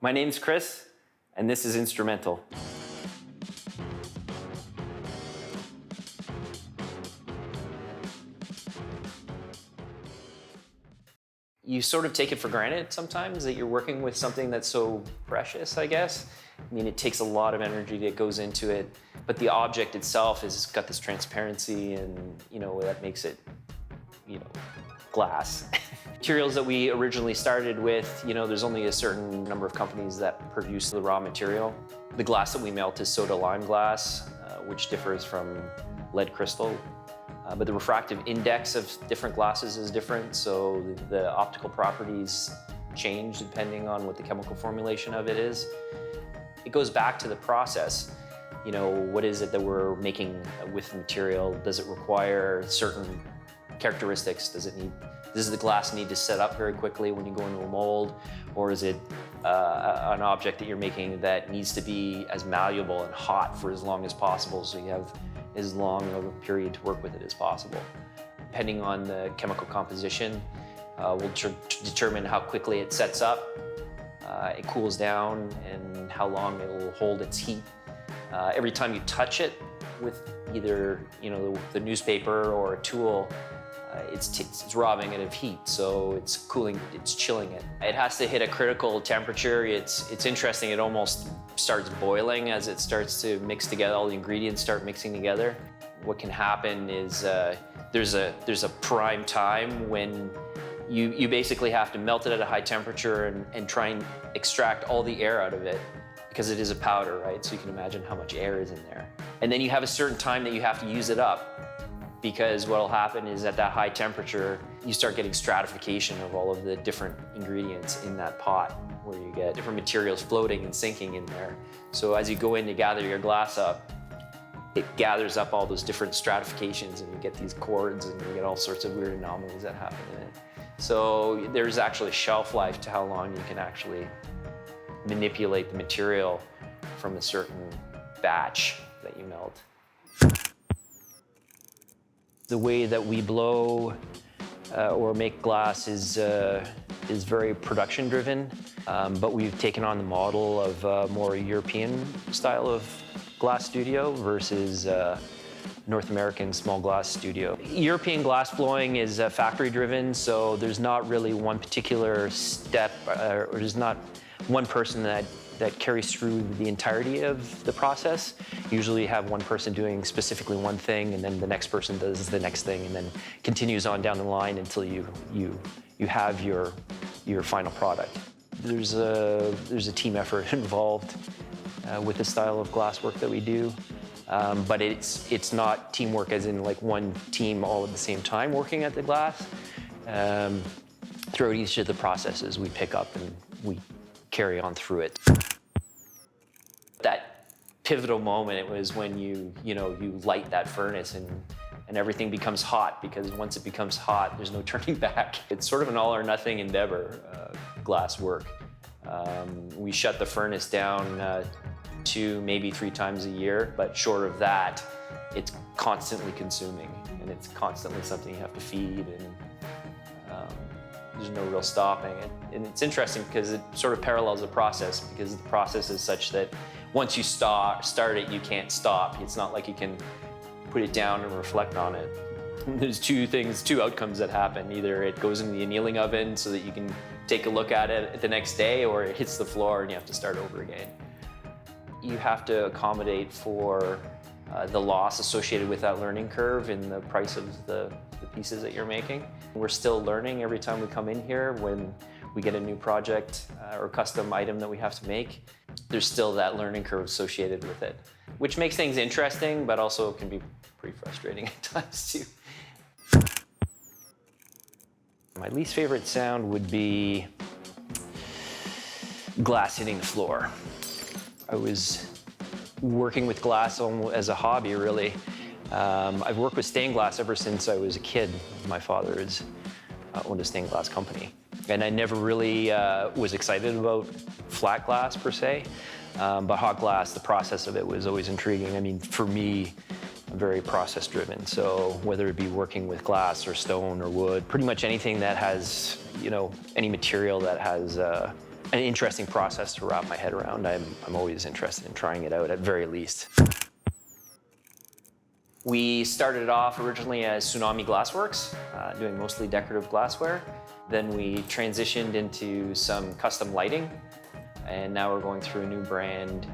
My name's Kris, and this is Instrumental. You sort of take it for granted sometimes that you're working with something that's so precious, I guess. I mean, it takes a lot of energy that goes into it, but the object itself has got this transparency and, that makes it, glass. Materials that we originally started with, there's only a certain number of companies that produce the raw material. The glass that we melt is soda lime glass, which differs from lead crystal. But the refractive index of different glasses is different, so the optical properties change depending on what the chemical formulation of it is. It goes back to the process. What is it that we're making with the material? Does it require certain characteristics? Does the glass need to set up very quickly when you go into a mold? Or is it an object that you're making that needs to be as malleable and hot for as long as possible, so you have as long of a period to work with it as possible? Depending on the chemical composition, will determine how quickly it sets up, it cools down, and how long it will hold its heat. Every time you touch it with either the newspaper or a tool, it's robbing it of heat, so it's cooling, it's chilling it. It has to hit a critical temperature. It's interesting, it almost starts boiling as it starts to mix together, all the ingredients start mixing together. What can happen is there's a prime time when you basically have to melt it at a high temperature and try and extract all the air out of it, because it is a powder, right? So you can imagine how much air is in there. And then you have a certain time that you have to use it up, because what will happen is at that high temperature, you start getting stratification of all of the different ingredients in that pot, where you get different materials floating and sinking in there. So as you go in to gather your glass up, it gathers up all those different stratifications, and you get these chords, and you get all sorts of weird anomalies that happen in it. So there's actually shelf life to how long you can actually manipulate the material from a certain batch that you melt. The way that we blow or make glass is very production driven, but we've taken on the model of a more European style of glass studio versus North American small glass studio. European glass blowing is factory driven, so there's not really one particular step, or there's not one person that carries through the entirety of the process. Usually you have one person doing specifically one thing, and then the next person does the next thing, and then continues on down the line until you have your final product. There's a team effort involved with the style of glass work that we do, but it's not teamwork as in like one team all at the same time working at the glass. Throughout each of the processes we pick up and we carry on through it. That pivotal moment, it was when you light that furnace and everything becomes hot, because once it becomes hot, there's no turning back. It's sort of an all or nothing endeavor, glass work. We shut the furnace down 2, maybe 3 times a year, but short of that, it's constantly consuming, and it's constantly something you have to feed, and there's no real stopping. And it's interesting because it sort of parallels the process, because the process is such that once you start it, you can't stop. It's not like you can put it down and reflect on it. There's two outcomes that happen. Either it goes into the annealing oven so that you can take a look at it the next day, or it hits the floor and you have to start over again. You have to accommodate for the loss associated with that learning curve in the price of the pieces that you're making. We're still learning every time we come in here. When we get a new project or custom item that we have to make, there's still that learning curve associated with it, which makes things interesting, but also can be pretty frustrating at times too. My least favorite sound would be glass hitting the floor. I was working with glass as a hobby, really. I've worked with stained glass ever since I was a kid. My father owned a stained glass company. And I never really was excited about flat glass per se, but hot glass, the process of it was always intriguing. I mean, for me, I'm very process driven. So whether it be working with glass or stone or wood, pretty much anything that has, any material that has an interesting process to wrap my head around. I'm always interested in trying it out at very least. We started off originally as Tsunami Glassworks, doing mostly decorative glassware. Then we transitioned into some custom lighting, and now we're going through a new brand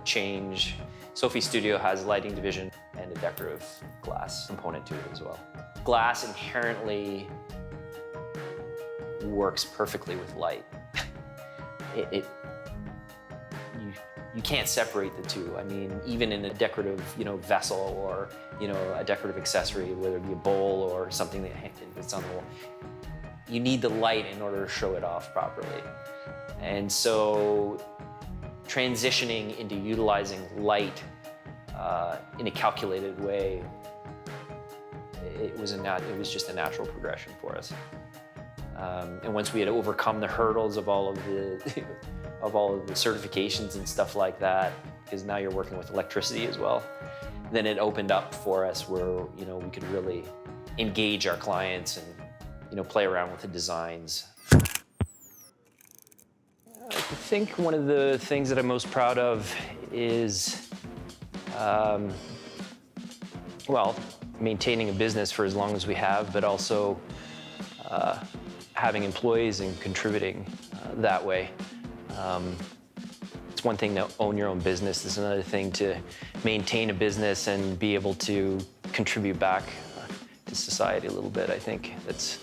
change. Soffi Studio has a lighting division and a decorative glass component to it as well. Glass inherently works perfectly with light. You can't separate the two. I mean, even in a decorative, vessel or, a decorative accessory, whether it be a bowl or something that's on the wall, you need the light in order to show it off properly. And so transitioning into utilizing light in a calculated way, it was just a natural progression for us. And once we had overcome the hurdles of all of the certifications and stuff like that, because now you're working with electricity as well, then it opened up for us where we could really engage our clients and play around with the designs. I think one of the things that I'm most proud of is, maintaining a business for as long as we have, but also having employees and contributing that way. It's one thing to own your own business. It's another thing to maintain a business and be able to contribute back to society a little bit. I think that's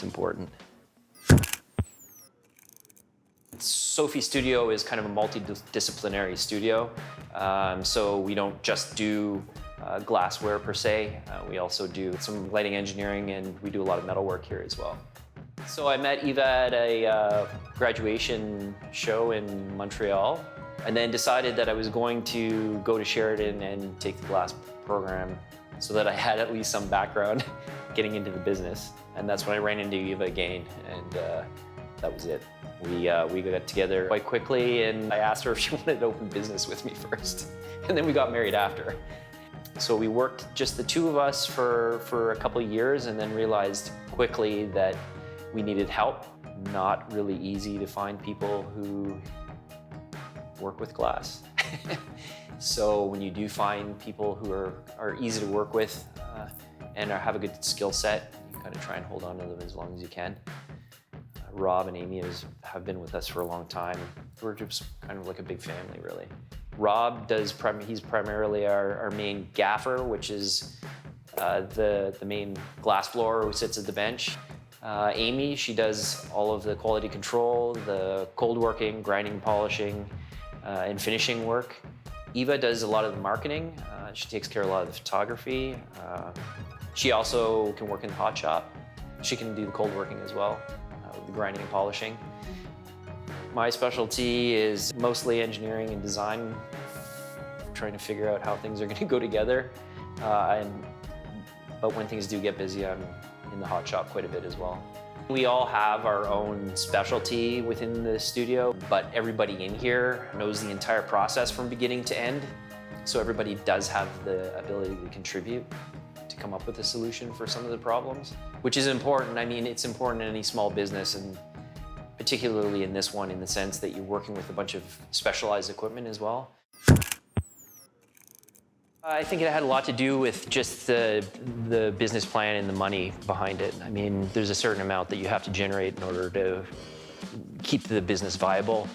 important. Soffi Studio is kind of a multidisciplinary studio. So we don't just do glassware per se. We also do some lighting engineering, and we do a lot of metal work here as well. So I met Eva at a graduation show in Montreal, and then decided that I was going to go to Sheridan and take the glass program so that I had at least some background getting into the business. And that's when I ran into Eva again, and that was it. We got together quite quickly, and I asked her if she wanted to open business with me first. And then we got married after. So we worked just the two of us for a couple of years, and then realized quickly that we needed help. Not really easy to find people who work with glass. So when you do find people who are easy to work with and have a good skill set, you kind of try and hold on to them as long as you can. Rob and Amy have been with us for a long time. We're just kind of like a big family, really. Rob he's primarily our main gaffer, which is the main glass blower who sits at the bench. Amy, she does all of the quality control, the cold working, grinding, polishing, and finishing work. Eva does a lot of the marketing. She takes care of a lot of the photography. She also can work in the hot shop. She can do the cold working as well, with the grinding and polishing. My specialty is mostly engineering and design, trying to figure out how things are going to go together. But when things do get busy, I'm in the hot shop quite a bit as well. We all have our own specialty within the studio, but everybody in here knows the entire process from beginning to end. So everybody does have the ability to contribute, to come up with a solution for some of the problems, which is important. I mean, it's important in any small business, and particularly in this one, in the sense that you're working with a bunch of specialized equipment as well. I think it had a lot to do with just the business plan and the money behind it. I mean, there's a certain amount that you have to generate in order to keep the business viable.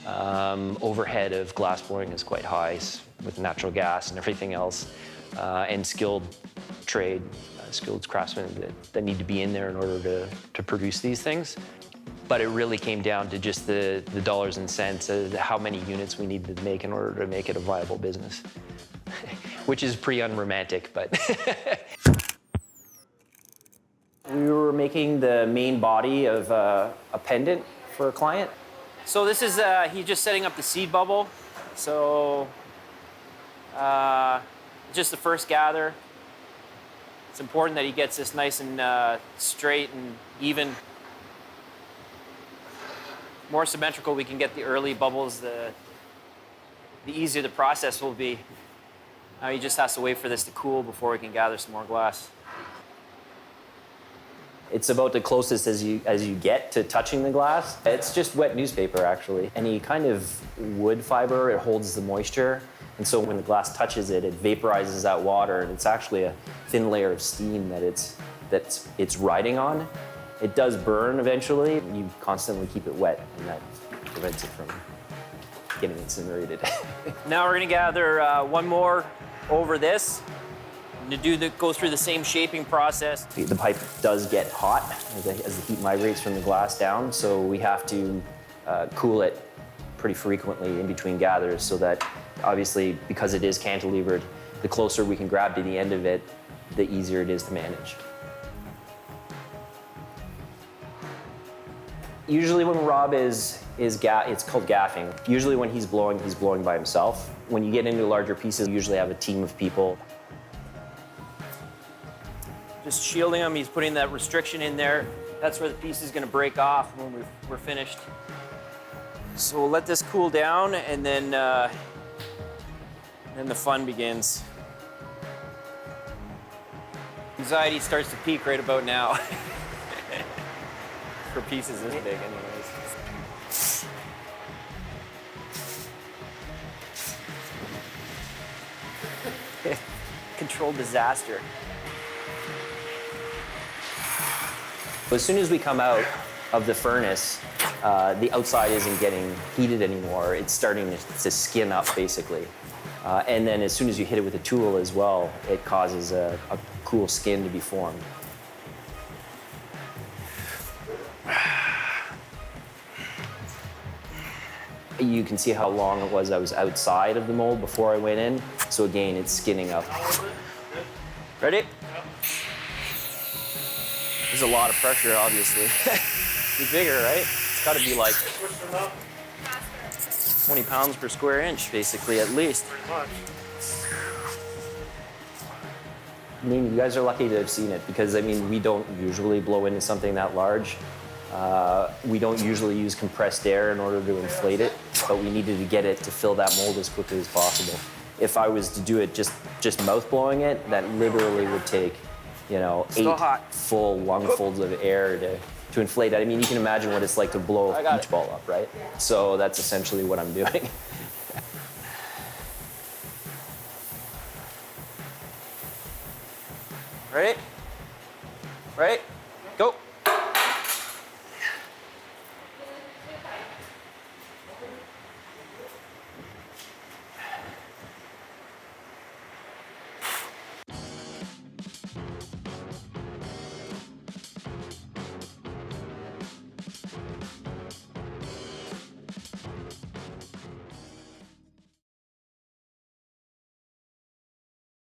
Overhead of glass blowing is quite high with natural gas and everything else, and skilled trade, skilled craftsmen that need to be in there in order to produce these things. But it really came down to just the dollars and cents of how many units we needed to make in order to make it a viable business. Which is pretty unromantic, but. We were making the main body of a pendant for a client. So this is, he's just setting up the seed bubble. So just the first gather. It's important that he gets this nice and straight and even. More symmetrical we can get the early bubbles, the easier the process will be. Now he just has to wait for this to cool before we can gather some more glass. It's about the closest as you get to touching the glass. It's just wet newspaper, actually. Any kind of wood fiber, it holds the moisture. And so when the glass touches it, it vaporizes that water, and it's actually a thin layer of steam that it's riding on. It does burn eventually. You constantly keep it wet, and that prevents it from getting incinerated. Now we're gonna gather one more over this. Go through the same shaping process. The pipe does get hot as the heat migrates from the glass down, so we have to cool it pretty frequently in between gathers, so that obviously, because it is cantilevered, the closer we can grab to the end of it, the easier it is to manage. Usually when Rob it's called gaffing. Usually when he's blowing by himself. When you get into larger pieces, you usually have a team of people. Just shielding him, he's putting that restriction in there. That's where the piece is gonna break off when we're finished. So we'll let this cool down, and then the fun begins. Anxiety starts to peak right about now. For pieces this big, anyways. Controlled disaster. As soon as we come out of the furnace, the outside isn't getting heated anymore. It's starting to skin up, basically. And then as soon as you hit it with a tool as well, it causes a cool skin to be formed. You can see how long it was I was outside of the mold before I went in. So again, it's skinning up. Ready? There's a lot of pressure, obviously. Be bigger, right? It's got to be like 20 pounds per square inch, basically, at least. I mean, you guys are lucky to have seen it, because, I mean, we don't usually blow into something that large. We don't usually use compressed air in order to inflate it, but we needed to get it to fill that mold as quickly as possible. If I was to do it just mouth blowing it, that literally would take, you know, 8 full lungfuls of air to inflate it. I mean, you can imagine what it's like to blow a beach ball up, right? So that's essentially what I'm doing. Ready? Right?